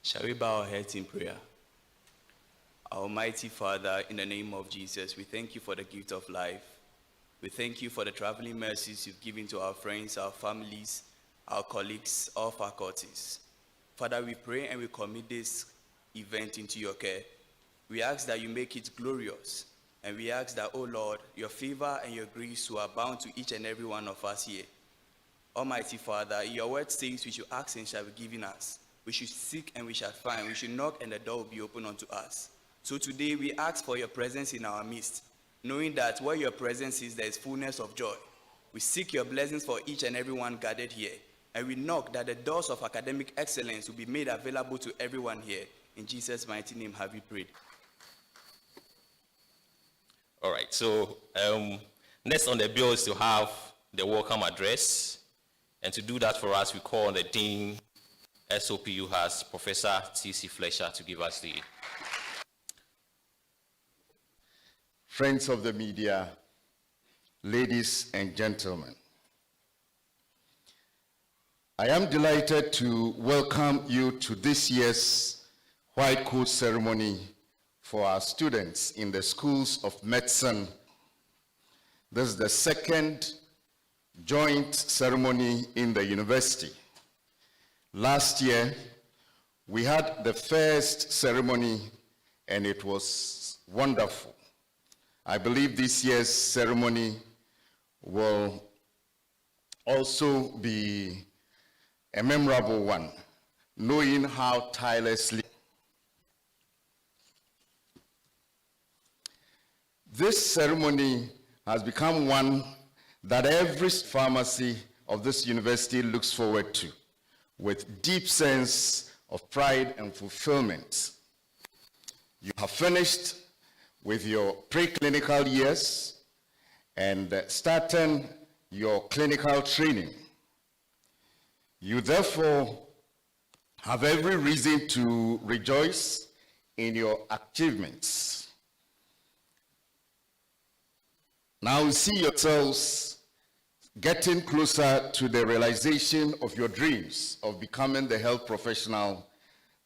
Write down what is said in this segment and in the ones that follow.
Shall we bow our heads in prayer? Our Almighty Father, in the name of Jesus, we thank you for the gift of life. We thank you for the traveling mercies you've given to our friends, our families, our colleagues, all faculties. Father, we pray and we commit this event into your care. We ask that you make it glorious, and we ask that, oh Lord, your favor and your grace will abound to each and every one of us here. Almighty Father, your word says we should ask and shall be given us. We should seek and we shall find. We should knock and the door will be open unto us. So today we ask for your presence in our midst, knowing that where your presence is, there is fullness of joy. We seek your blessings for each and every one gathered here, and we knock that the doors of academic excellence will be made available to everyone here. In Jesus' mighty name have we prayed. All right, so next on the bill is to have the welcome address, and to do that for us, we call on the Dean SOPU has Professor T.C. Fletcher to give us the... Friends of the media, ladies and gentlemen, I am delighted to welcome you to this year's White Coat ceremony for our students in the schools of medicine. This is the second joint ceremony in the university. Last year, we had the first ceremony and it was wonderful. I believe this year's ceremony will also be a memorable one, knowing how tirelessly this ceremony has become one that every pharmacy of this university looks forward to, with deep sense of pride and fulfillment. You have finished with your preclinical years and starting your clinical training. You therefore have every reason to rejoice in your achievements. Now you see yourselves getting closer to the realization of your dreams of becoming the health professional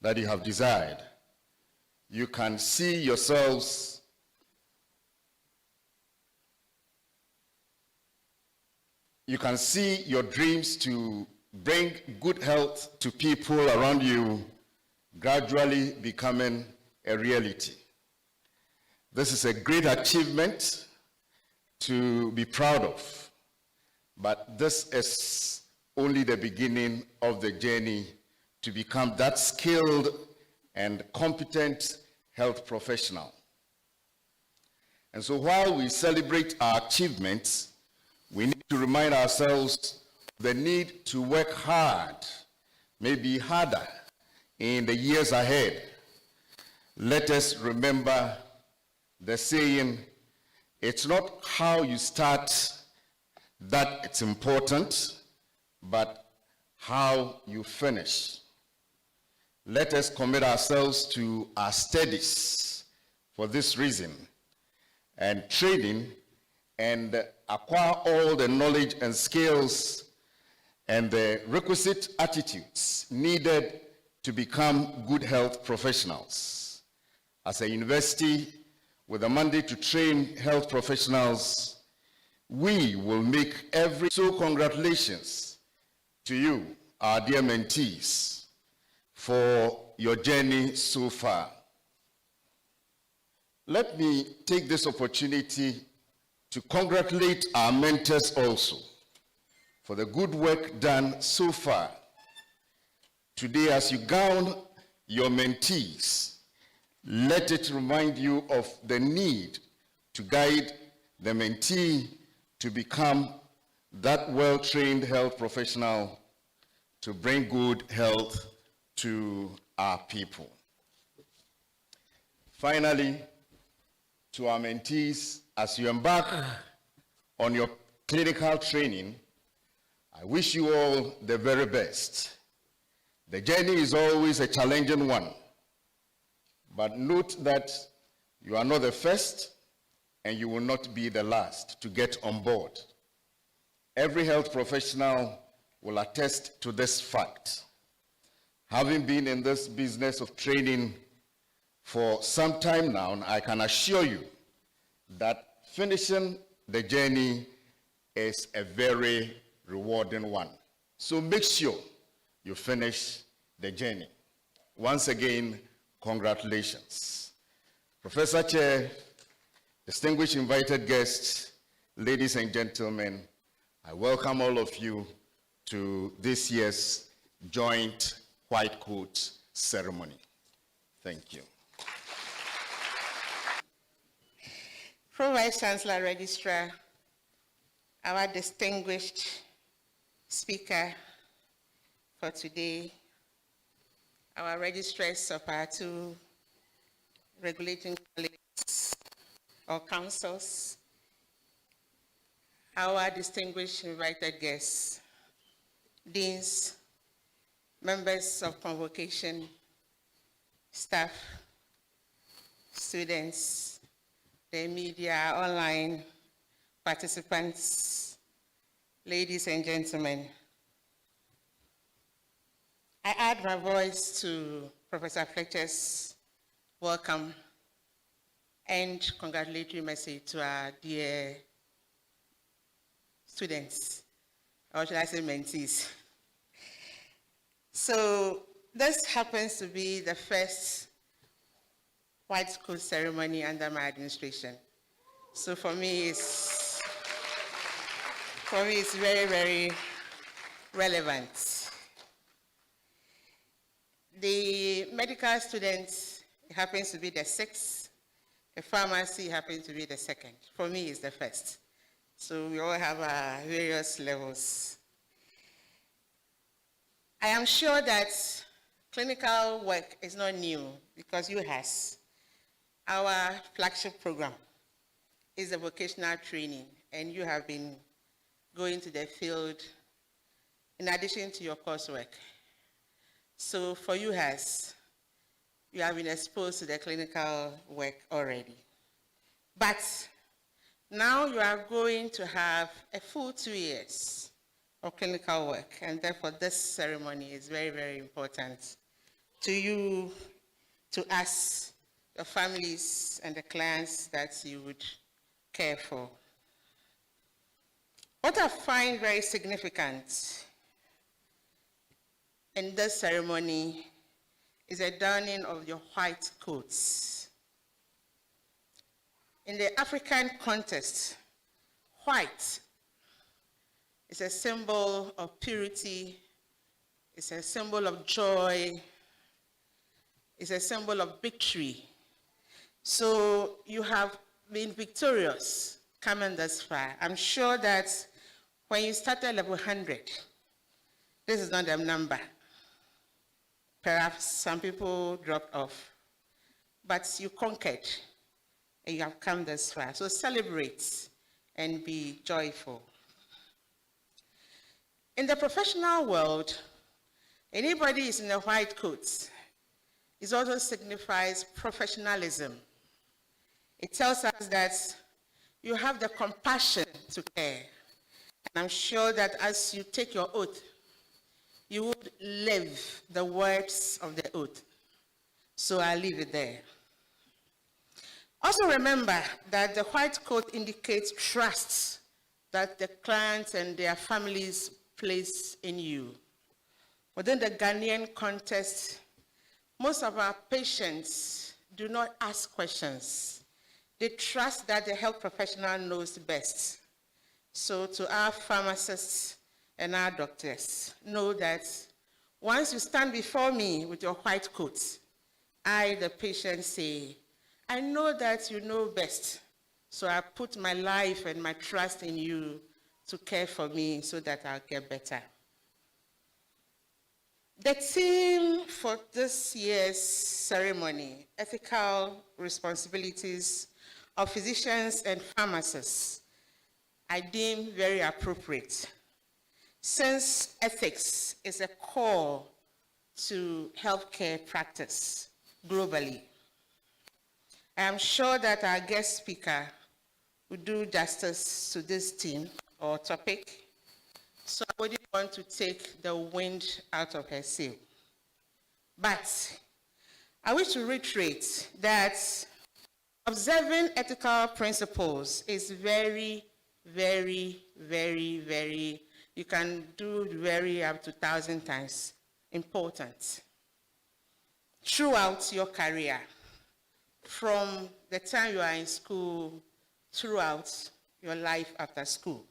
that you have desired. You can see yourselves your dreams to bring good health to people around you gradually becoming a reality. This is a great achievement to be proud of. But this is only the beginning of the journey to become that skilled and competent health professional. And so while we celebrate our achievements, we need to remind ourselves the need to work hard, maybe harder, in the years ahead. Let us remember the saying, it's not how you start that it's important, but how you finish. Let us commit ourselves to our studies for this reason, and training, and acquire all the knowledge and skills and the requisite attitudes needed to become good health professionals. As a university with a mandate to train health professionals, we will make every... So congratulations to you, our dear mentees, for your journey so far. Let me take this opportunity to congratulate our mentors also for the good work done so far. Today, as you gown your mentees, let it remind you of the need to guide the mentee to become that well-trained health professional to bring good health to our people. Finally, to our mentees, as you embark on your clinical training, I wish you all the very best. The journey is always a challenging one, but note that you are not the first and you will not be the last to get on board. Every health professional will attest to this fact. Having been in this business of training for some time now, I can assure you that finishing the journey is a very rewarding one. So make sure you finish the journey. Once again, congratulations. Professor Chair, distinguished invited guests, ladies and gentlemen, I welcome all of you to this year's joint white coat ceremony. Thank you. Pro-Vice Chancellor Registrar, our distinguished speaker for today, our registrars of our two regulating colleges or councils, our distinguished invited guests, deans, members of convocation, staff, students, the media, online participants, ladies and gentlemen. I add my voice to Professor Fletcher's welcome and congratulatory message to our dear students, or should I say mentees. So this happens to be the first white coat ceremony under my administration. So for me, it's very, very relevant. The medical students happens to be the 6th. The pharmacy happens to be the 2nd. For me, it's the 1st. So we all have our various levels. I am sure that clinical work is not new because UHAS, our flagship program, is a vocational training, and you have been going to the field in addition to your coursework. So for UHAS, you have been exposed to the clinical work already. But now you are going to have a full 2 years of clinical work, and therefore this ceremony is very, very important to you, to us, your families, and the clients that you would care for. What I find very significant in this ceremony is a donning of your white coats. In the African context, white is a symbol of purity, it's a symbol of joy, it's a symbol of victory. So you have been victorious coming this far. I'm sure that when you started level 100, this is not the number. Perhaps some people dropped off, but you conquered and you have come this far. So celebrate and be joyful. In the professional world, anybody is in a white coat. It also signifies professionalism. It tells us that you have the compassion to care. And I'm sure that as you take your oath, you would live the words of the oath. So I'll leave it there. Also remember that the white coat indicates trust that the clients and their families place in you. Within the Ghanaian context, most of our patients do not ask questions. They trust that the health professional knows best. So to our pharmacists and our doctors, know that once you stand before me with your white coat, I, the patient, say, I know that you know best, so I put my life and my trust in you to care for me so that I'll get better. The theme for this year's ceremony, ethical responsibilities of physicians and pharmacists, I deem very appropriate, since ethics is a core to healthcare practice globally. I am sure that our guest speaker will do justice to this theme or topic, so I wouldn't want to take the wind out of her sail. But I wish to reiterate that observing ethical principles is very, very, very, very, you can do very up to 1,000 times important throughout your career, from the time you are in school throughout your life after school.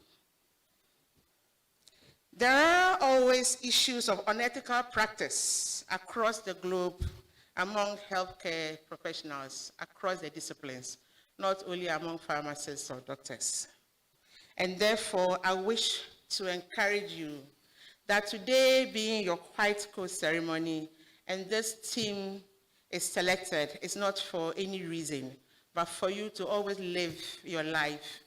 There are always issues of unethical practice across the globe among healthcare professionals, across the disciplines, not only among pharmacists or doctors. And therefore, I wish to encourage you that today being your white coat ceremony and this team is selected, is not for any reason, but for you to always live your life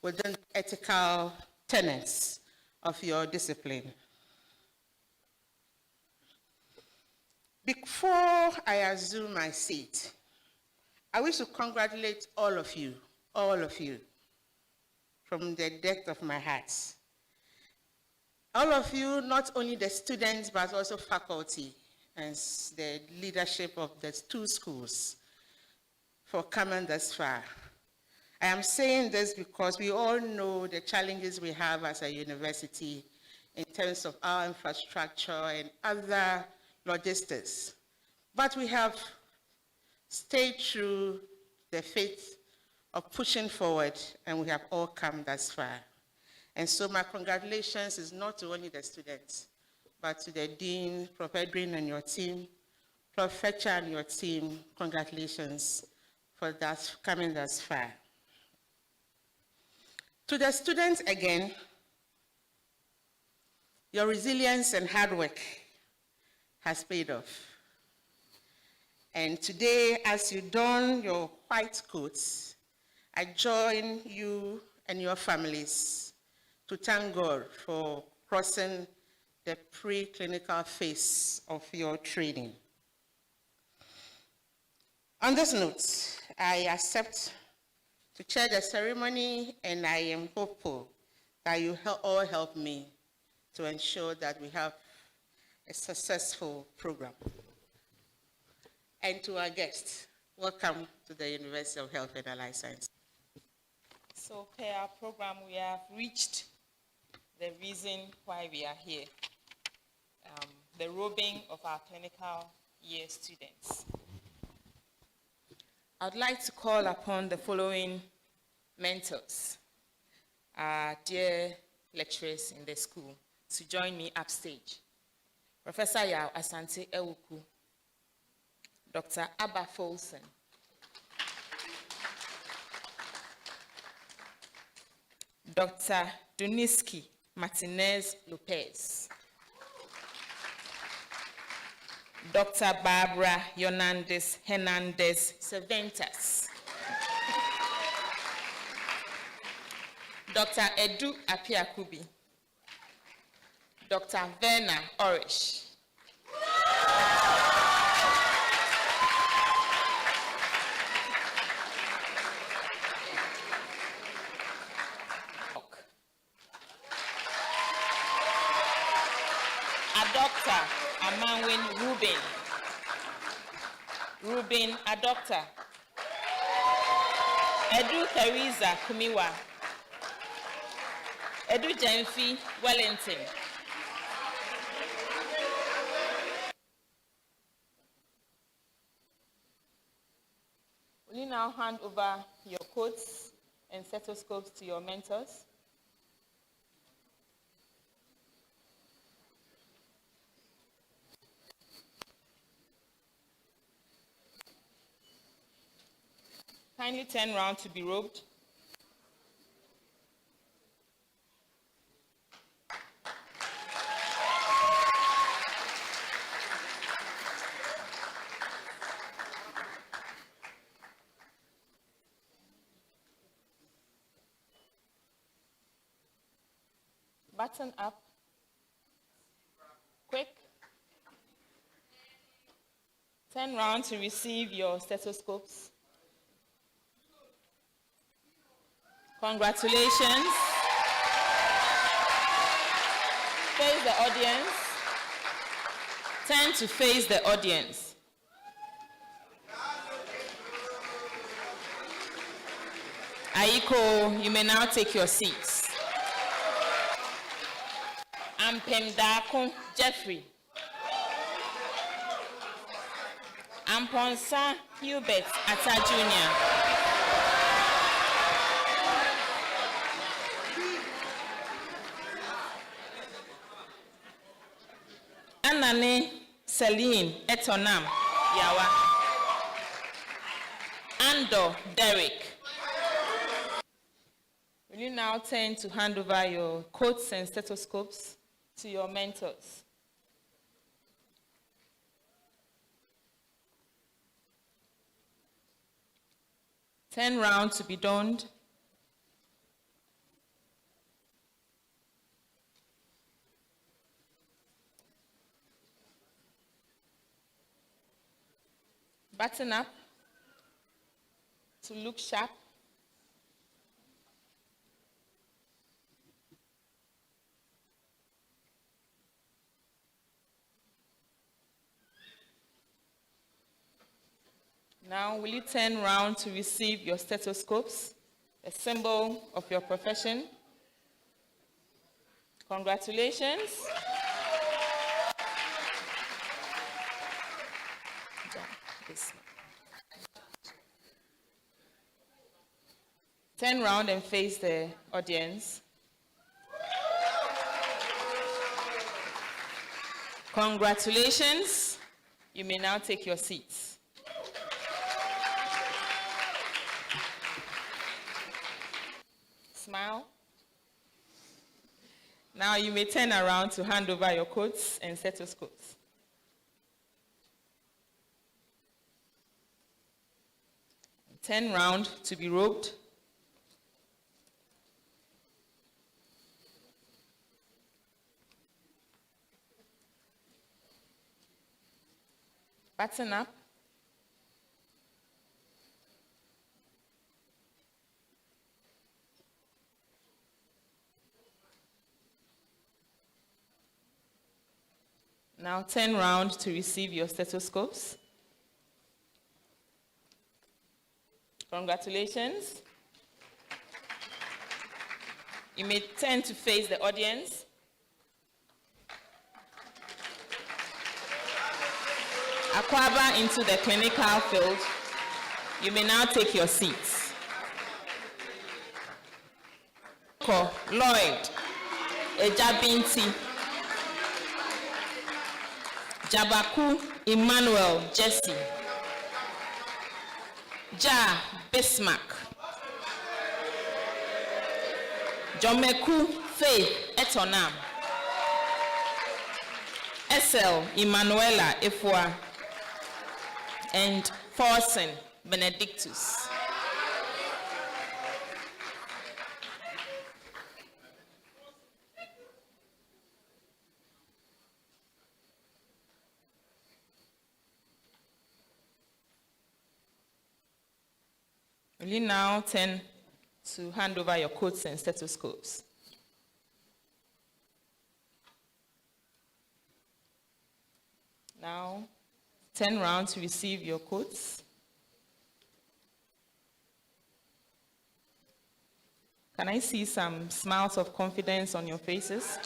within ethical tenets of your discipline. Before I assume my seat, I wish to congratulate all of you, from the depth of my heart. All of you, not only the students, but also faculty and the leadership of the two schools, for coming this far. I am saying this because we all know the challenges we have as a university in terms of our infrastructure and other logistics. But we have stayed true the faith of pushing forward, and we have all come thus far. And so my congratulations is not to only the students, but to the Dean, Prof. Edwin and your team, Prof. Fletcher and your team, congratulations for that coming thus far. To the students again, your resilience and hard work has paid off. And today, as you don your white coats, I join you and your families to thank God for crossing the preclinical phase of your training. On this note, I accept to chair the ceremony, and I am hopeful that you all help me to ensure that we have a successful program. And to our guests, welcome to the University of Health and Allied Sciences. So per our program, we have reached the reason why we are here, the robing of our clinical year students. I'd like to call upon the following mentors, our dear lecturers in the school, to join me upstage. Professor Yao Asante Ewuku, Dr. Abba Folsen, Dr. Duniski Martinez Lopez, Dr. Barbara Yonandes Hernandez Cervantes, Dr. Edu Apiakubi, Dr. Verna Orish, Dr. Amanwin Ruben Adoctor, Edu Teresa Kumiwa, Edu Jenfi Wellington, will you now hand over your coats and stethoscopes to your mentors? Kindly turn round to be robed. Button up. Quick. Turn round to receive your stethoscopes. Congratulations. Face the audience. Turn to face the audience. Aiko, you may now take your seats. Ampemdako Jeffrey. Amponsa Hubert Atta Jr. Anane Celine Etonam Yawa. Ando Derek. Will you now turn to hand over your coats and stethoscopes to your mentors? Turn round to be donned. Button up to look sharp. Now, will you turn round to receive your stethoscopes, a symbol of your profession? Congratulations. Turn round and face the audience. Congratulations. You may now take your seats. Smile. Now you may turn around to hand over your coats and stethoscopes. Turn round to be robed. Button up. Now turn round to receive your stethoscopes. Congratulations. You may turn to face the audience. Akwaba into the clinical field. You may now take your seats. Lloyd Ejabinti. Jabaku Emmanuel Jesse. Ja Bismarck. Jomeku Faith Etonam. Esel Emanuela Efua. And Forsen Benedictus. Will you now turn to hand over your coats and stethoscopes? Now, turn round to receive your coats. Can I see some smiles of confidence on your faces?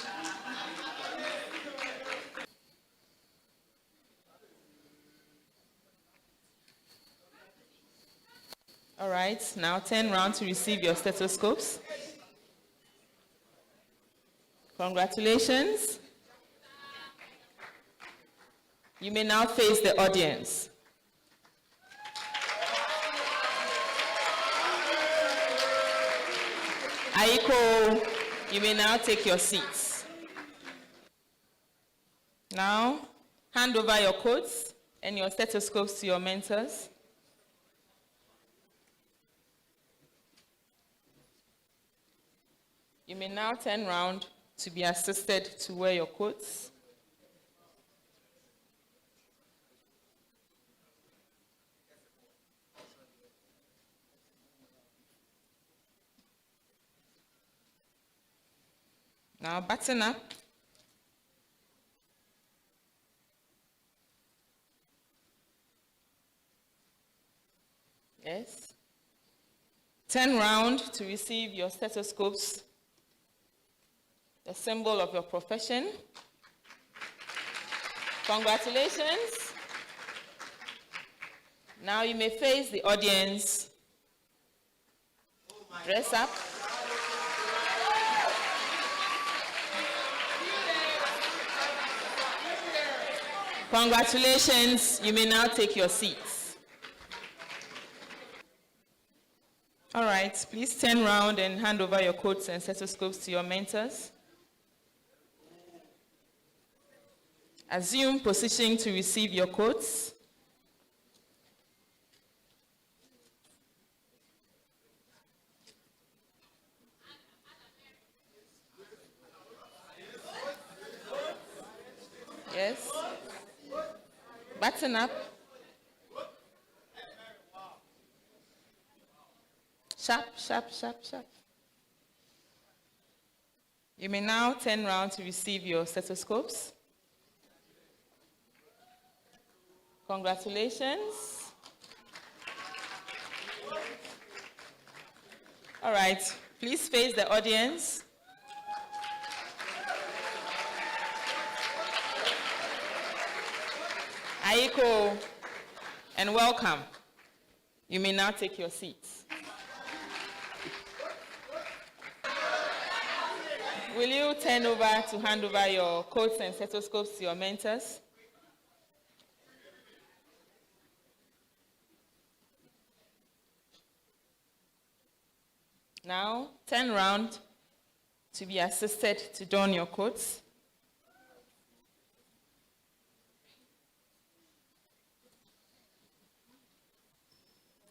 All right, now turn round to receive your stethoscopes. Congratulations. You may now face the audience. Aiko, you may now take your seats. Now, hand over your coats and your stethoscopes to your mentors. You may now turn round to be assisted to wear your coats. Now button up. Yes. Turn round to receive your stethoscopes, the symbol of your profession. Congratulations. Now you may face the audience. Dress up. Congratulations. You may now take your seats. All right, please turn around and hand over your coats and stethoscopes to your mentors. Assume position to receive your coats. Yes. Button up. Sharp, sharp, sharp, sharp. You may now turn around to receive your stethoscopes. Congratulations. All right, please face the audience. Aiko, and welcome. You may now take your seats. Will you turn over to hand over your coats and stethoscopes to your mentors? Now, turn round to be assisted to don your coats.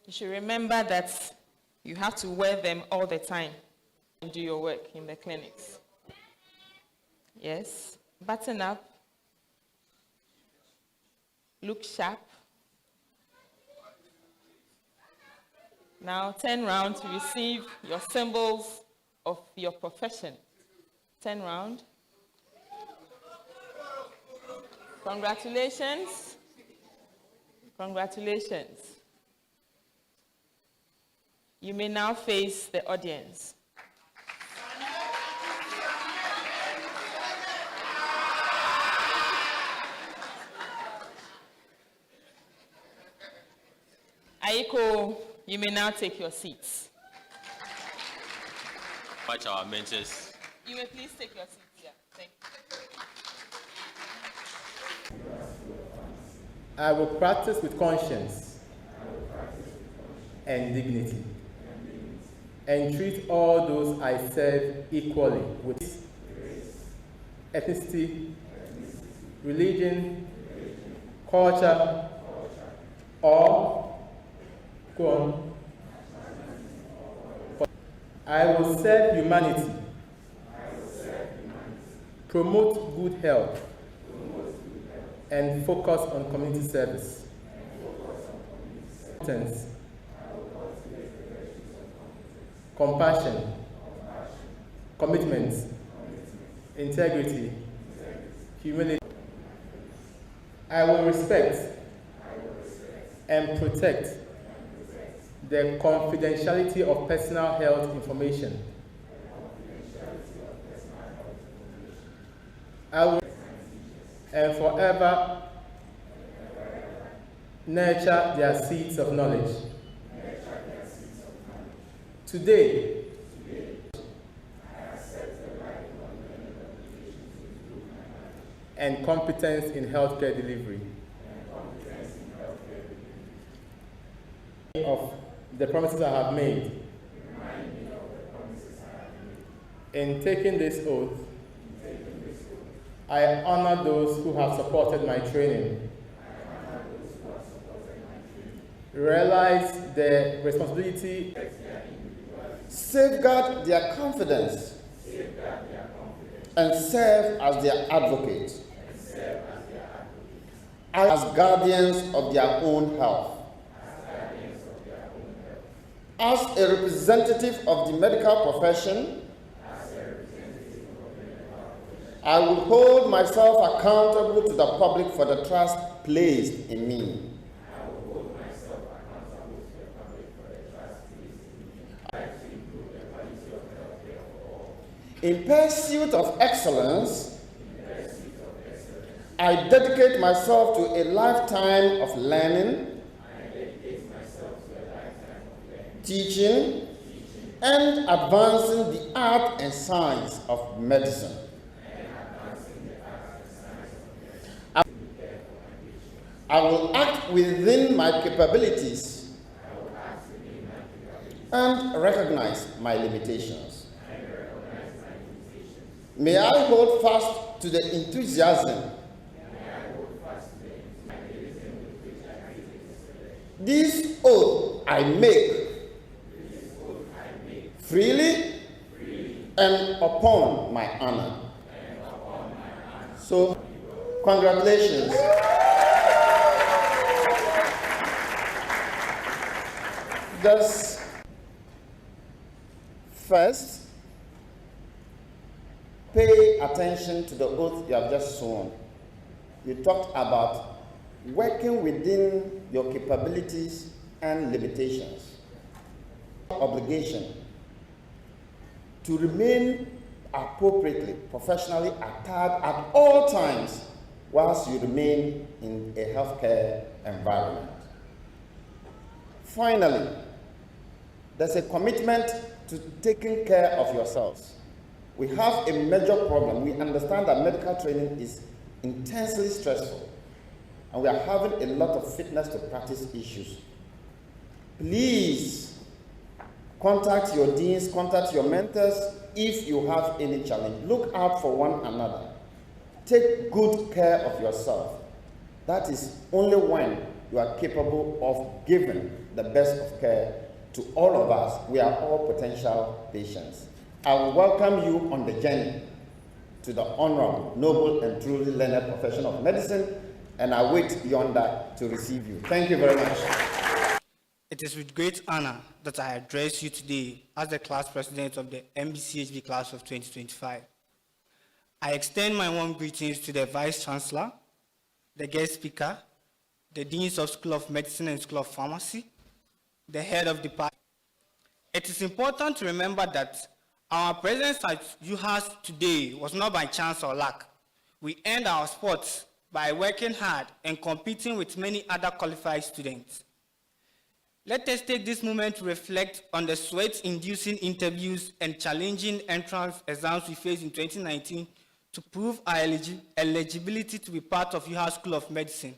You should remember that you have to wear them all the time and do your work in the clinics. Yes, button up, look sharp. Now turn round to receive your symbols of your profession. Turn round. Congratulations. Congratulations. You may now face the audience. Aiko, you may now take your seats. Watch our mentors. You may please take your seats here. Thank you. I will practice with conscience and dignity and treat all those I serve equally with ethnicity, religion, culture, or go on. I will serve humanity, promote good health, and focus on community service. Compassion, commitment, integrity, humility. I will respect and protect the confidentiality of personal health information. I will and forever nurture their seeds of knowledge. Today, and competence in healthcare delivery. Of the promises I have made. In taking this oath, I honor those who have supported my training. Realize the responsibility. Safeguard their confidence and serve as their advocate, as guardians of their own health. As a representative of the medical profession, I will hold myself accountable to the public for the trust placed in me. In pursuit of excellence, I dedicate myself to a lifetime of learning, teaching, and advancing the art and science of medicine. I will act within my capabilities and recognize my limitations. May I hold fast to the enthusiasm. This oath I make freely and upon my honor. So, congratulations. Just first, pay attention to the oath you have just sworn. You talked about working within your capabilities and limitations. Obligation to remain appropriately, professionally attired at all times whilst you remain in a healthcare environment. Finally, there's a commitment to taking care of yourselves. We have a major problem. We understand that medical training is intensely stressful, and we are having a lot of fitness to practice issues. Please contact your deans, contact your mentors if you have any challenge. Look out for one another. Take good care of yourself. That is only when you are capable of giving the best of care to all of us. We are all potential patients. I will welcome you on the journey to the honorable, noble, and truly learned profession of medicine, and I wait yonder to receive you. Thank you very much. It is with great honor that I address you today as the class president of the MBCHV class of 2025. I extend my warm greetings to the Vice Chancellor, the guest speaker, the Deans of School of Medicine and School of Pharmacy, the head of department. It is important to remember that our presence at UHAS today was not by chance or luck. We earned our spots by working hard and competing with many other qualified students. Let us take this moment to reflect on the sweat-inducing interviews and challenging entrance exams we faced in 2019 to prove our eligibility to be part of UHAS School of Medicine.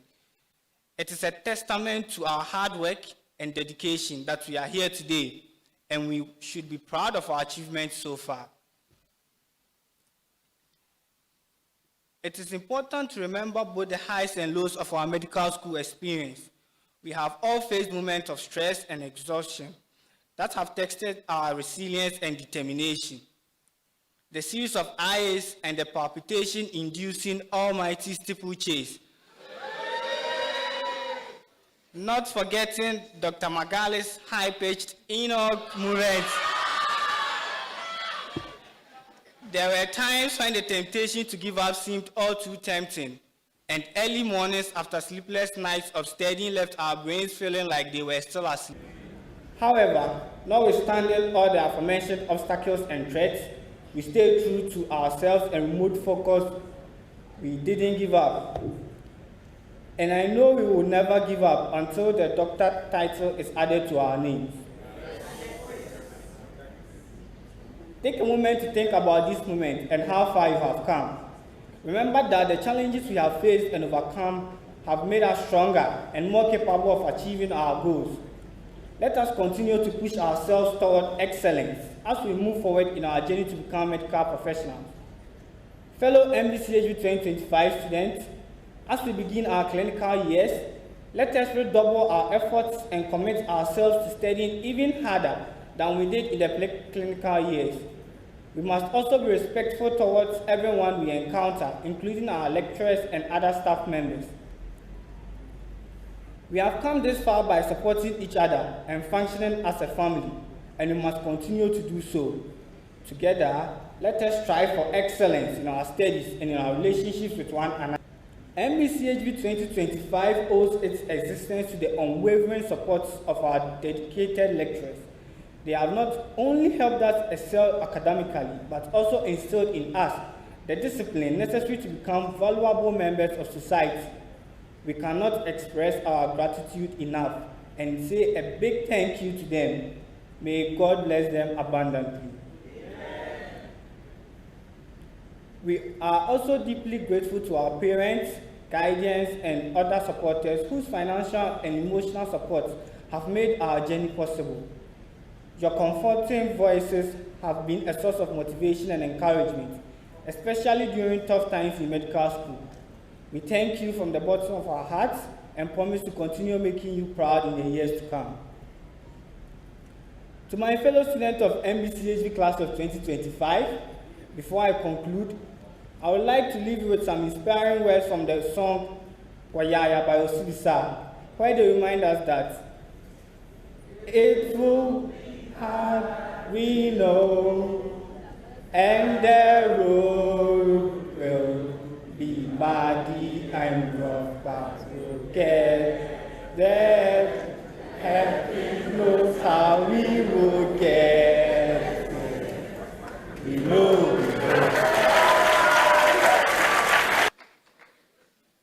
It is a testament to our hard work and dedication that we are here today, and we should be proud of our achievements so far. It is important to remember both the highs and lows of our medical school experience. We have all faced moments of stress and exhaustion that have tested our resilience and determination. The series of IAs and the palpitation-inducing almighty steeplechase. Not forgetting Dr. Magali's high-pitched Enoch Muret. There were times when the temptation to give up seemed all too tempting, and early mornings after sleepless nights of studying left our brains feeling like they were still asleep. However, notwithstanding all the aforementioned obstacles and threats, we stayed true to ourselves and removed focus. We didn't give up. And I know we will never give up until the doctor title is added to our names. Take a moment to think about this moment and how far you have come. Remember that the challenges we have faced and overcome have made us stronger and more capable of achieving our goals. Let us continue to push ourselves toward excellence as we move forward in our journey to become medical professionals. Fellow MBCHV 2025 students, as we begin our clinical years, let us redouble our efforts and commit ourselves to studying even harder than we did in the clinical years. We must also be respectful towards everyone we encounter, including our lecturers and other staff members. We have come this far by supporting each other and functioning as a family, and we must continue to do so. Together, let us strive for excellence in our studies and in our relationships with one another. MBCHV 2025 owes its existence to the unwavering support of our dedicated lecturers, They have not only helped us excel academically, but also instilled in us the discipline necessary to become valuable members of society. We cannot express our gratitude enough and say a big thank you to them. May God bless them abundantly. We are also deeply grateful to our parents, guardians, and other supporters whose financial and emotional support have made our journey possible. Your comforting voices have been a source of motivation and encouragement, especially during tough times in medical school. We thank you from the bottom of our hearts and promise to continue making you proud in the years to come. To my fellow students of MBCHV class of 2025, before I conclude, I would like to leave you with some inspiring words from the song Kwayaya by Osibisa, where they remind us that it will be hard, we know, and the road will be muddy and rough, but we'll get there. Heaven knows how we will get there. We know.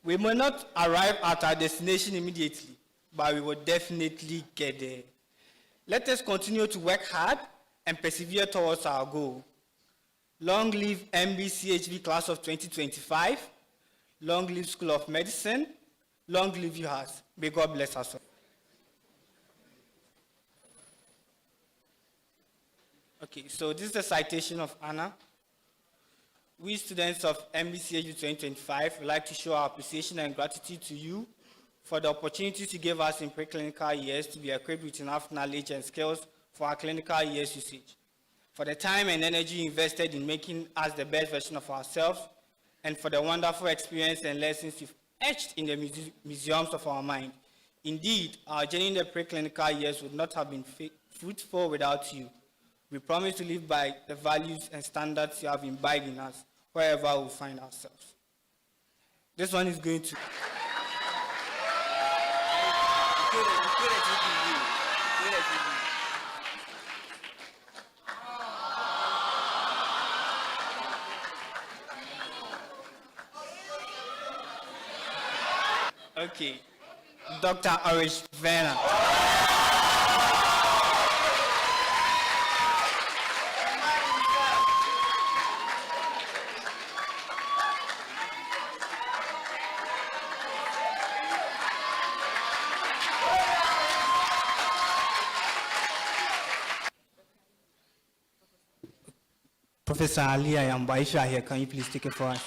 We may not arrive at our destination immediately, but we will definitely get there. Let us continue to work hard and persevere towards our goal. Long live MBCHV class of 2025. Long live School of Medicine. Long live UHAS. May God bless us all. Okay, so this is a citation of Anna. We students of MBCHV 2025 would like to show our appreciation and gratitude to you for the opportunities you gave us in preclinical years to be equipped with enough knowledge and skills for our clinical years usage, for the time and energy invested in making us the best version of ourselves, and for the wonderful experience and lessons you've etched in the museums of our mind. Indeed, our journey in the preclinical years would not have been fruitful without you. We promise to live by the values and standards you have imbibed in us, wherever we find ourselves. This one is going to... Okay, Dr. Arish Werner. Professor Ali Ayamba, if you are here, can you please take it for us?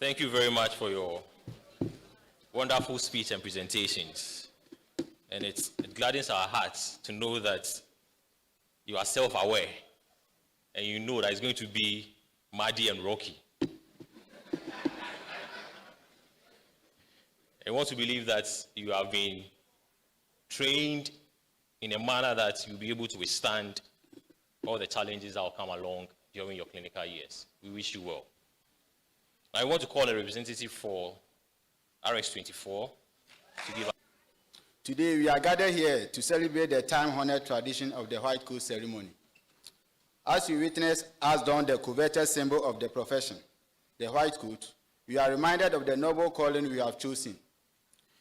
Thank you very much for your wonderful speech and presentations. And it gladdens our hearts to know that you are self-aware and you know that it's going to be muddy and rocky. I want to believe that you have been trained in a manner that you'll be able to withstand all the challenges that will come along during your clinical years. We wish you well. I want to call a representative for RX24 to give. Today we are gathered here to celebrate the time-honored tradition of the white coat ceremony. As you witness us don the coveted symbol of the profession, the white coat, we are reminded of the noble calling we have chosen.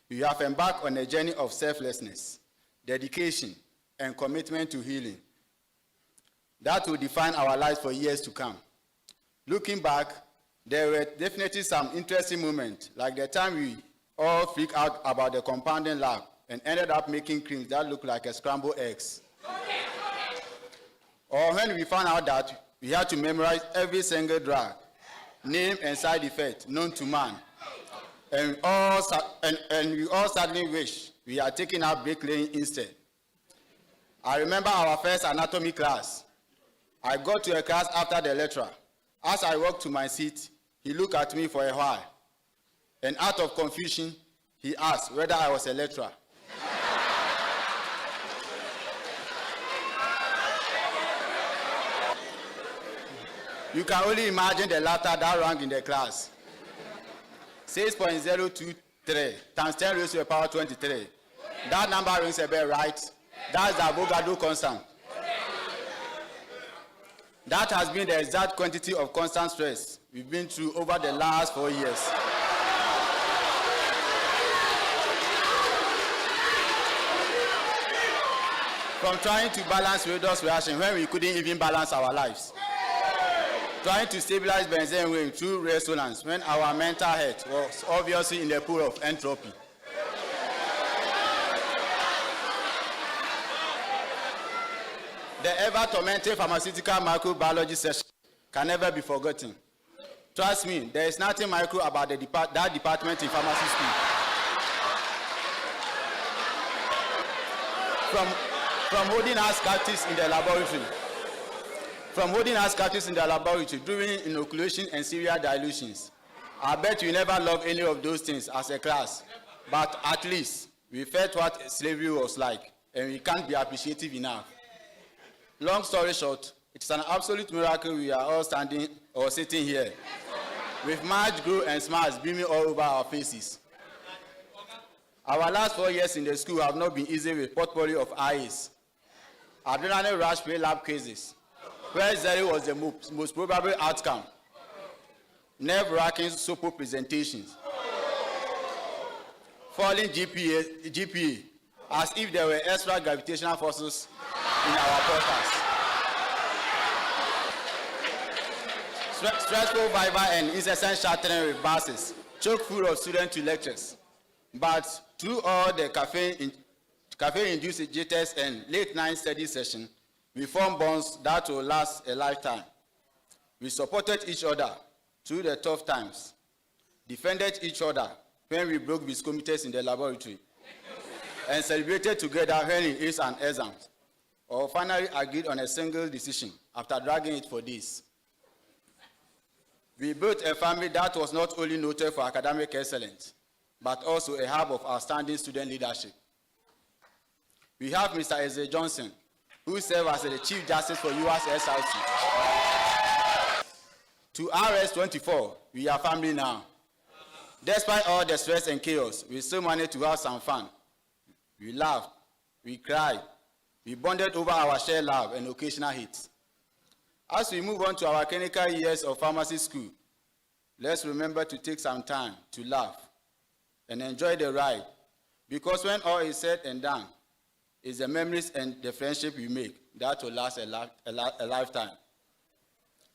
We have embarked on a journey of selflessness, dedication, and commitment to healing. That will define our lives for years to come. Looking back, there were definitely some interesting moments, like the time we all freaked out about the compounding lab and ended up making creams that looked like a scrambled eggs. or when we found out that we had to memorize every single drug, name and side effect known to man, and we all sadly wish we had taken up bricklaying instead. I remember our first anatomy class. I got to a class after the lecturer. As I walked to my seat, he looked at me for a while, and out of confusion, he asked whether I was a lecturer. You can only imagine the laughter that rang in the class. 6.023 times 10 raised to the power 23. That number rings a bell, right? That's the Avogadro constant. That has been the exact quantity of constant stress we've been through over the last 4 years. From trying to balance redox reaction when we couldn't even balance our lives. Trying to stabilize benzene ring through resonance when our mental health was obviously in the pool of entropy. The ever-tormenting pharmaceutical microbiology session can never be forgotten. Trust me, there is nothing micro about that department in pharmacy school. From holding us captives in the laboratory, during inoculation and serial dilutions. I bet you never loved any of those things as a class, but at least we felt what slavery was like, and we can't be appreciative enough. Long story short, it's an absolute miracle we are all standing or sitting here, with much glow and smiles beaming all over our faces. Our last 4 years in the school have not been easy with potpourri of IAs, adrenaline rush pre-lab cases, where zero was the most probable outcome, nerve-wracking SOPO presentations, falling GPA, as if there were extra gravitational forces in our portals. Stressful viva and incessant shattering with buses, chock full of students to lectures. But through all the caffeine-induced jitters and late-night study session, we formed bonds that will last a lifetime. We supported each other through the tough times, defended each other when we broke viscometers in the laboratory, and celebrated together when it is an exam, or finally agreed on a single decision after dragging it for days. We built a family that was not only noted for academic excellence, but also a hub of outstanding student leadership. We have Mr. Ezra Johnson, who served as the Chief Justice for USSRC. To RS24, we are family now. Despite all the stress and chaos, we still managed to have some fun. We laughed, we cried, we bonded over our shared love and occasional hits. As we move on to our clinical years of pharmacy school, let's remember to take some time to laugh and enjoy the ride, because when all is said and done, it's the memories and the friendship we make that will last a lifetime.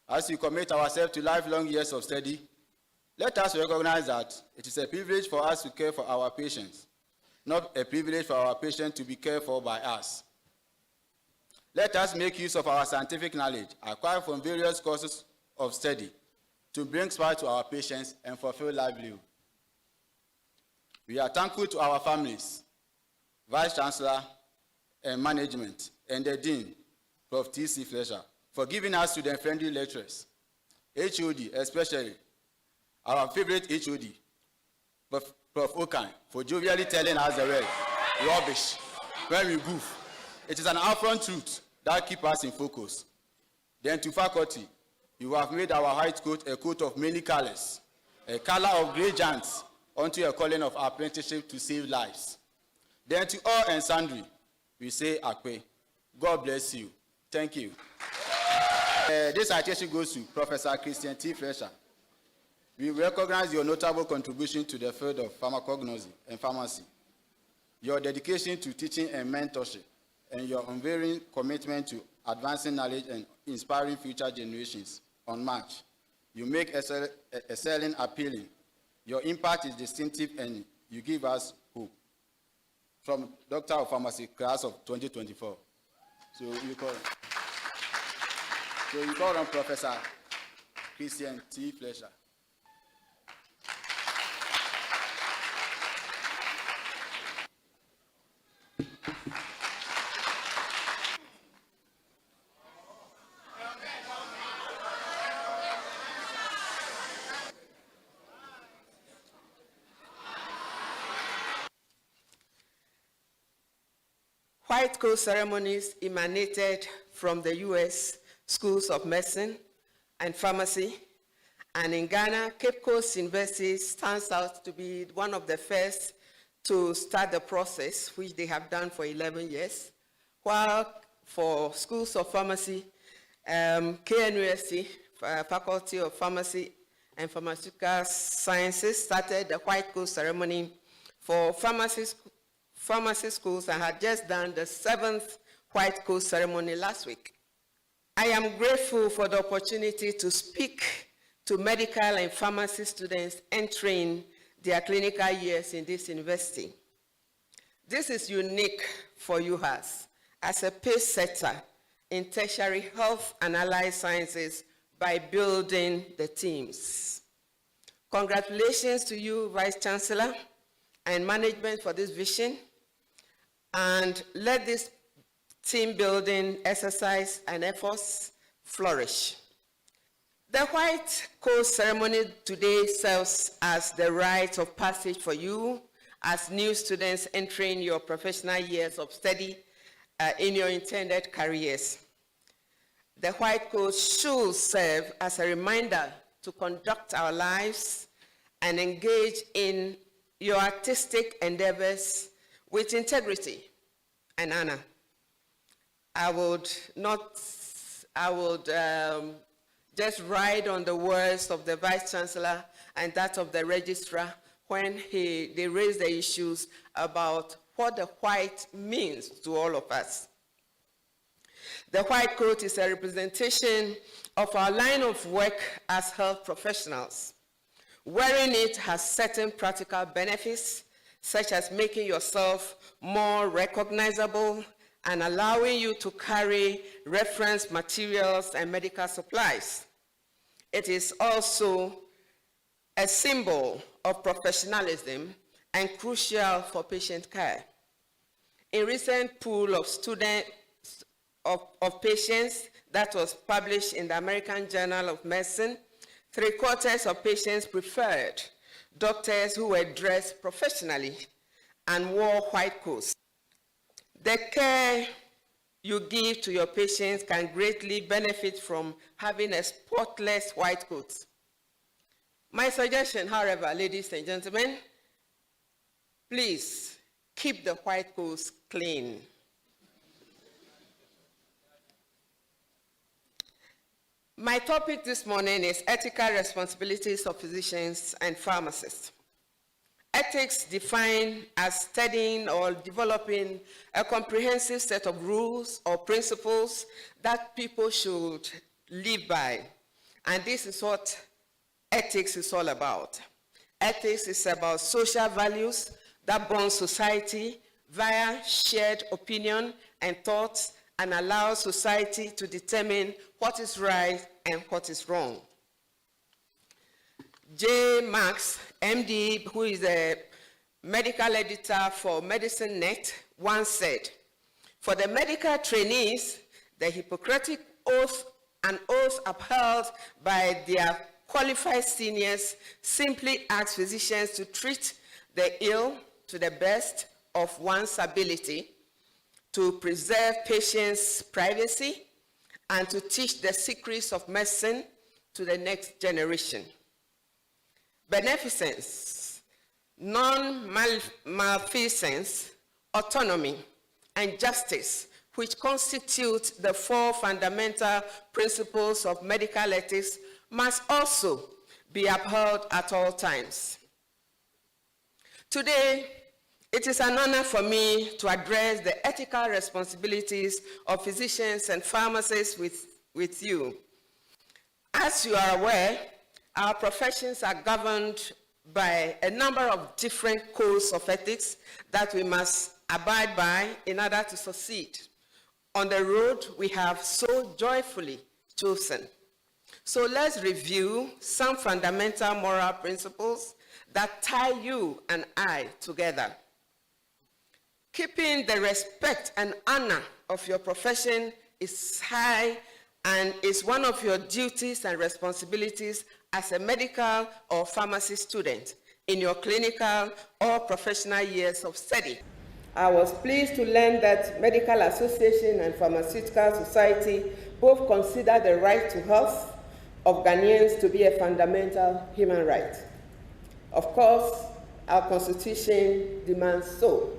As we commit ourselves to lifelong years of study, let us recognize that it is a privilege for us to care for our patients, not a privilege for our patients to be cared for by us. Let us make use of our scientific knowledge acquired from various courses of study to bring spice to our patients and fulfill livelihood. We are thankful to our families, Vice Chancellor and management, and the Dean, Prof. T.C. Fletcher, for giving us student-friendly lectures. HOD, especially our favorite HOD, Prof. Okan, for jovially telling us the word, rubbish, when we goof. It is an upfront truth that keeps us in focus. Then to faculty, you have made our white coat a coat of many colors, a color of gray giants, unto a calling of apprenticeship to save lives. Then to all and sundry, we say Akwe. God bless you. Thank you. This citation goes to Professor Christian T. Fletcher. We recognize your notable contribution to the field of pharmacognosy and pharmacy, your dedication to teaching and mentorship, and your unwavering commitment to advancing knowledge and inspiring future generations unmatched. You make excelling appealing. Your impact is distinctive and you give us hope. From Doctor of Pharmacy, class of 2024. So you call it. So we call on Professor Christian T. Fletcher. White coat ceremonies emanated from the U.S. schools of medicine and pharmacy. And in Ghana, Cape Coast University stands out to be one of the first to start the process, which they have done for 11 years. While for schools of pharmacy, KNUST, Faculty of Pharmacy and Pharmaceutical Sciences, started the white coat ceremony for pharmacy schools and had just done the 7th white coat ceremony last week. I am grateful for the opportunity to speak to medical and pharmacy students entering their clinical years in this university. This is unique for UHAS as a pace setter in tertiary health and allied sciences by building the teams. Congratulations to you, Vice Chancellor, and management for this vision, and let this team building exercise and efforts flourish. The white coat ceremony today serves as the rite of passage for you as new students entering your professional years of study in your intended careers. The white coat should serve as a reminder to conduct our lives and engage in your artistic endeavors with integrity and honor. I would just ride on the words of the Vice Chancellor and that of the Registrar when they raised the issues about what the white means to all of us. The white coat is a representation of our line of work as health professionals. Wearing it has certain practical benefits, such as making yourself more recognizable and allowing you to carry reference materials and medical supplies. It is also a symbol of professionalism and crucial for patient care. In recent poll of students of patients that was published in the American Journal of Medicine, 3/4 of patients preferred doctors who were dressed professionally and wore white coats. The care you give to your patients can greatly benefit from having a spotless white coat. My suggestion, however, ladies and gentlemen, please keep the white coats clean. My topic this morning is ethical responsibilities of physicians and pharmacists. Ethics defined as studying or developing a comprehensive set of rules or principles that people should live by. And this is what ethics is all about. Ethics is about social values that bond society via shared opinion and thoughts and allow society to determine what is right and what is wrong. J. Marks, MD, who is a medical editor for Medicine Net, once said, "For the medical trainees, the Hippocratic oath, an oath upheld by their qualified seniors, simply asks physicians to treat the ill to the best of one's ability, to preserve patients' privacy, and to teach the secrets of medicine to the next generation. Beneficence, non-malfeasance, autonomy, and justice, which constitute the 4 fundamental principles of medical ethics, must also be upheld at all times." Today, it is an honor for me to address the ethical responsibilities of physicians and pharmacists with you. As you are aware, our professions are governed by a number of different codes of ethics that we must abide by in order to succeed. On the road, we have so joyfully chosen. So let's review some fundamental moral principles that tie you and I together. Keeping the respect and honor of your profession is high and is one of your duties and responsibilities as a medical or pharmacy student in your clinical or professional years of study. I was pleased to learn that Medical Association and Pharmaceutical Society both consider the right to health of Ghanaians to be a fundamental human right. Of course, our Constitution demands so.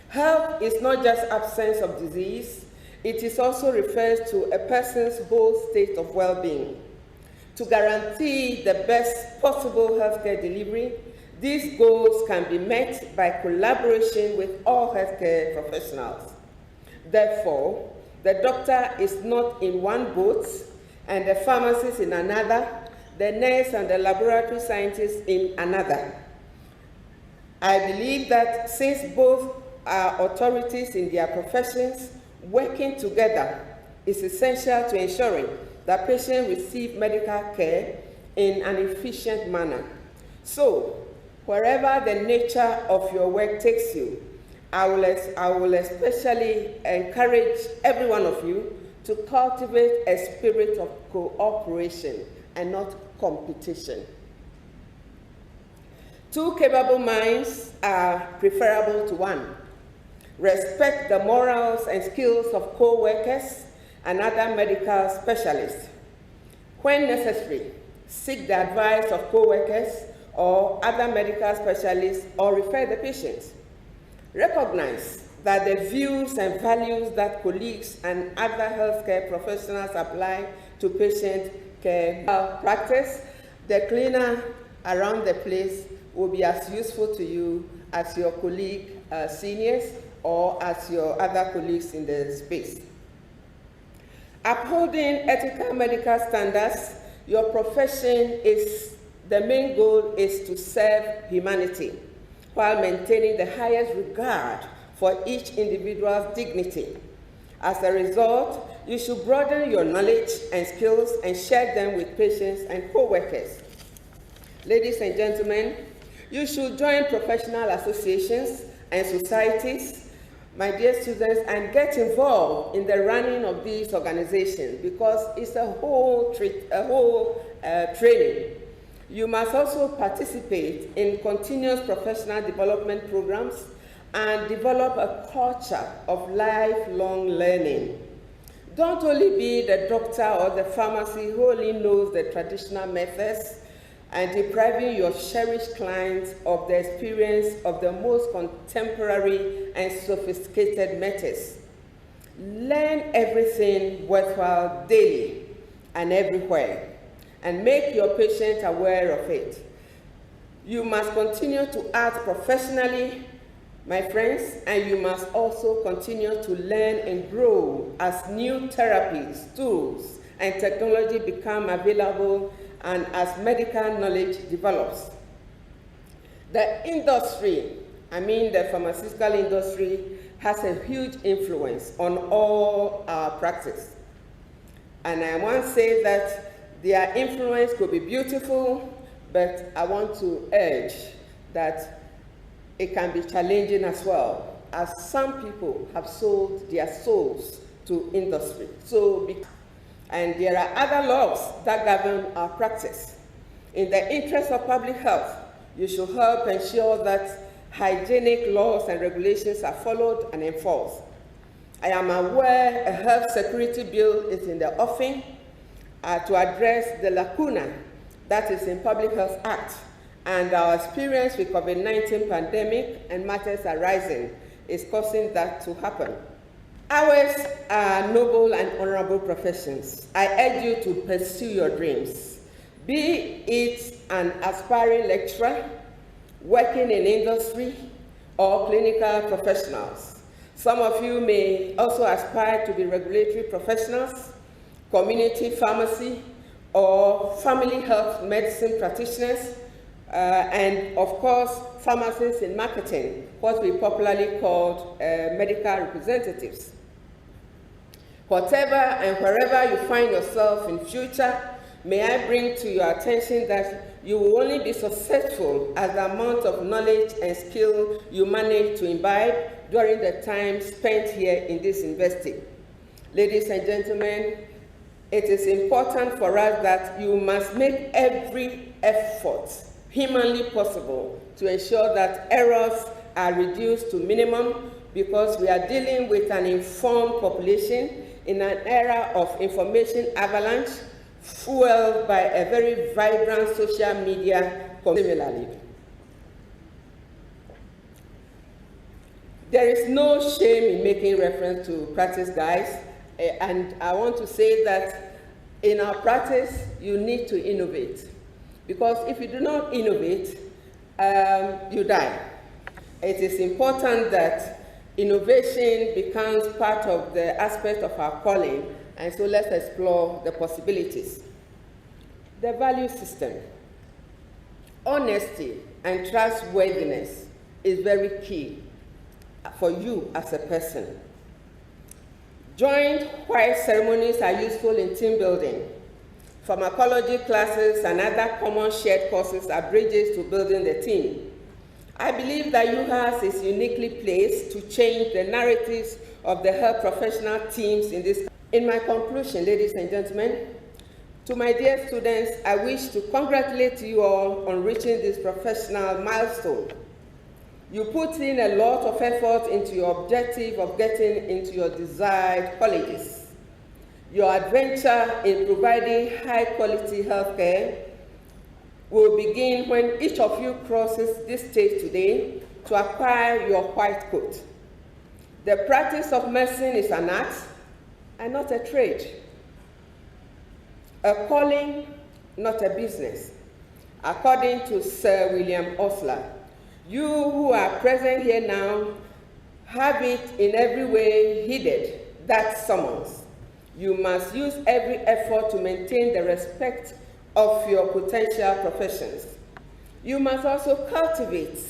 Health is not just absence of disease, it is also refers to a person's whole state of well-being. To guarantee the best possible healthcare delivery, these goals can be met by collaboration with all healthcare professionals. Therefore, the doctor is not in one boat and the pharmacist in another, the nurse and the laboratory scientist in another. I believe that since both are authorities in their professions, working together is essential to ensuring that patients receive medical care in an efficient manner. So, wherever the nature of your work takes you, I will especially encourage every one of you to cultivate a spirit of cooperation and not competition. Two capable minds are preferable to one. Respect the morals and skills of co-workers and other medical specialists. When necessary, seek the advice of co-workers or other medical specialists or refer the patients. Recognize that the views and values that colleagues and other healthcare professionals apply to patient care practice, the cleaner around the place will be as useful to you as your colleague seniors or as your other colleagues in the space. Upholding ethical medical standards, your profession is, the main goal is to serve humanity while maintaining the highest regard for each individual's dignity. As a result, you should broaden your knowledge and skills and share them with patients and co-workers. Ladies and gentlemen, you should join professional associations and societies, my dear students, and get involved in the running of these organizations because it's a whole training. You must also participate in continuous professional development programs and develop a culture of lifelong learning. Don't only be the doctor or the pharmacy who only knows the traditional methods and depriving your cherished clients of the experience of the most contemporary and sophisticated methods. Learn everything worthwhile daily and everywhere, and make your patient aware of it. You must continue to act professionally, my friends, and you must also continue to learn and grow as new therapies, tools, and technology become available and as medical knowledge develops. The industry, the pharmaceutical industry, has a huge influence on all our practice. And I want to say that their influence could be beautiful, but I want to urge that it can be challenging as well, as some people have sold their souls to industry. And there are other laws that govern our practice. In the interest of public health, you should help ensure that hygienic laws and regulations are followed and enforced. I am aware a health security bill is in the offing to address the lacuna that is in Public Health Act, and our experience with COVID-19 pandemic and matters arising is causing that to happen. Ours are noble and honorable professions. I urge you to pursue your dreams. Be it an aspiring lecturer, working in industry, or clinical professionals. Some of you may also aspire to be regulatory professionals, community pharmacy, or family health medicine practitioners, and of course, pharmacists in marketing, what we popularly call medical representatives. Whatever and wherever you find yourself in future, may I bring to your attention that you will only be successful as the amount of knowledge and skill you manage to imbibe during the time spent here in this university. Ladies and gentlemen, it is important for us that you must make every effort humanly possible to ensure that errors are reduced to minimum, because we are dealing with an informed population in an era of information avalanche fueled by a very vibrant social media similarly. There is no shame in making reference to practice, guys, and I want to say that in our practice, you need to innovate, because if you do not innovate, you die. It is important that innovation becomes part of the aspect of our calling, and so let's explore the possibilities. The value system. Honesty and trustworthiness is very key for you as a person. Joint white ceremonies are useful in team building. Pharmacology classes and other common shared courses are bridges to building the team. I believe that UHAS is uniquely placed to change the narratives of the health professional teams in this. In my conclusion, ladies and gentlemen, to my dear students, I wish to congratulate you all on reaching this professional milestone. You put in a lot of effort into your objective of getting into your desired colleges. Your adventure in providing high-quality healthcare will begin when each of you crosses this stage today to acquire your white coat. The practice of medicine is an art and not a trade. A calling, not a business. According to Sir William Osler, you who are present here now have it in every way heeded that summons. You must use every effort to maintain the respect of your potential professions. You must also cultivate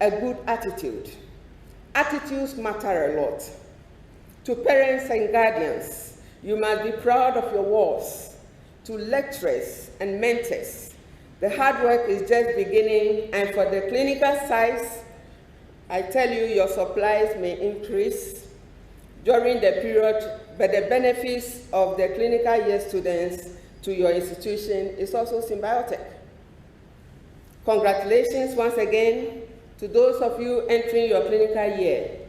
a good attitude. Attitudes matter a lot. To parents and guardians, you must be proud of your wards. To lecturers and mentors, the hard work is just beginning, and for the clinical size, I tell you, your supplies may increase during the period, but the benefits of the clinical year students to your institution is also symbiotic. Congratulations once again to those of you entering your clinical year.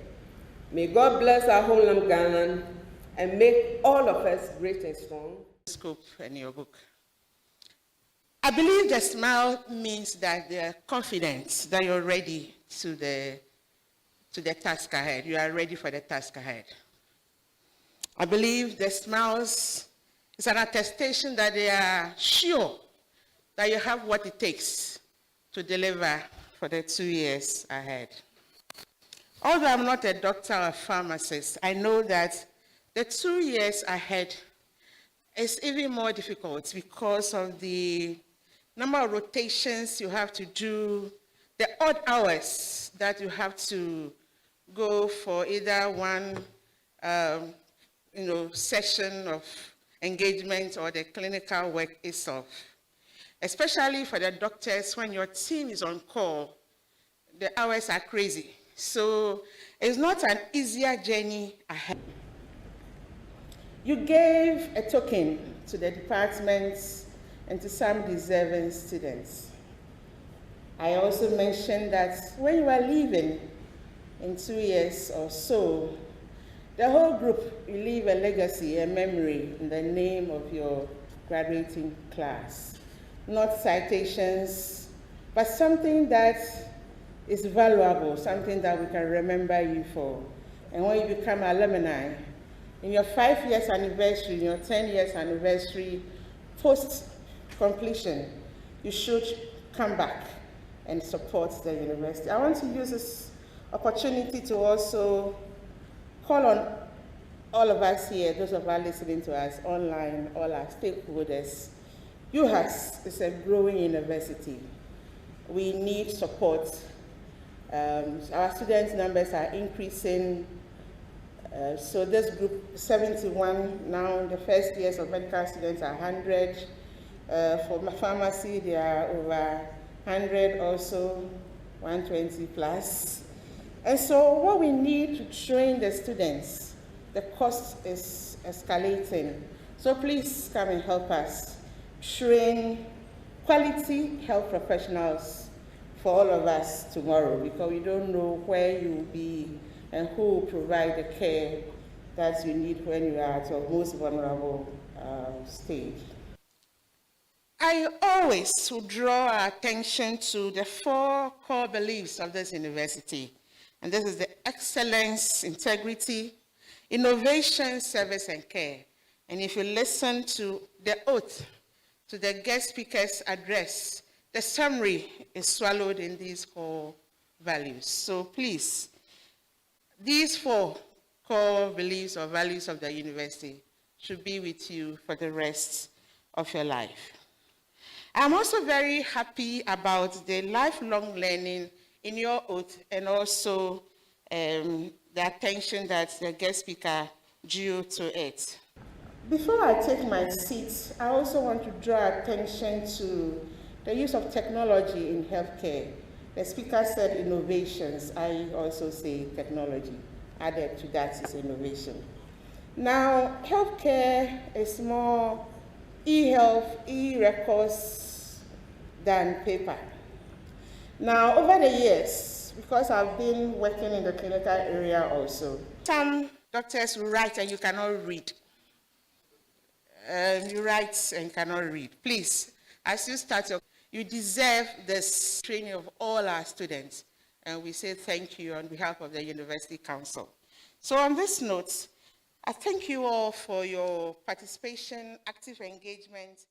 May God bless our homeland Ghana and make all of us great and strong. Scope in your book. I believe the smile means that they're confident that you're ready to the task ahead. You are ready for the task ahead. I believe the smiles is an attestation that they are sure that you have what it takes to deliver for the 2 years ahead. Although I'm not a doctor or a pharmacist, I know that the 2 years ahead is even more difficult because of the number of rotations you have to do, the odd hours that you have to go for either one session of engagement or the clinical work itself. Especially for the doctors, when your team is on call, the hours are crazy. So it's not an easier journey ahead. You gave a token to the departments and to some deserving students. I also mentioned that when you are leaving in 2 years or so, the whole group will leave a legacy, a memory in the name of your graduating class. Not citations, but something that is valuable, something that we can remember you for. And when you become alumni, in your 5 years anniversary, in your 10 years anniversary, post-completion, you should come back and support the university. I want to use this opportunity to also call on all of us here, those of us listening to us online, all our stakeholders. UHAS is a growing university. We need support. Our student numbers are increasing So this group, 71 now, the first years of medical students are 100. For pharmacy, there are over 100 also, 120 plus. And so what we need to train the students, the cost is escalating. So please come and help us train quality health professionals for all of us tomorrow, because we don't know where you will be and who will provide the care that you need when you are at your most vulnerable stage. I always would draw our attention to the 4 core beliefs of this university. And this is the excellence, integrity, innovation, service, and care. And if you listen to the oath, to the guest speaker's address, the summary is swallowed in these core values. So please, these 4 core beliefs or values of the university should be with you for the rest of your life. I'm also very happy about the lifelong learning in your oath, and also the attention that the guest speaker drew to it. Before I take my seat, I also want to draw attention to the use of technology in healthcare. The speaker said innovations. I also say technology. Added to that is innovation. Now, healthcare is more e-health, e-records than paper. Now, over the years, because I've been working in the clinical area also, some doctors will write and you cannot read. You write and cannot read. Please, as you start you deserve this training of all our students. And we say thank you on behalf of the University Council. So on this note, I thank you all for your participation, active engagement.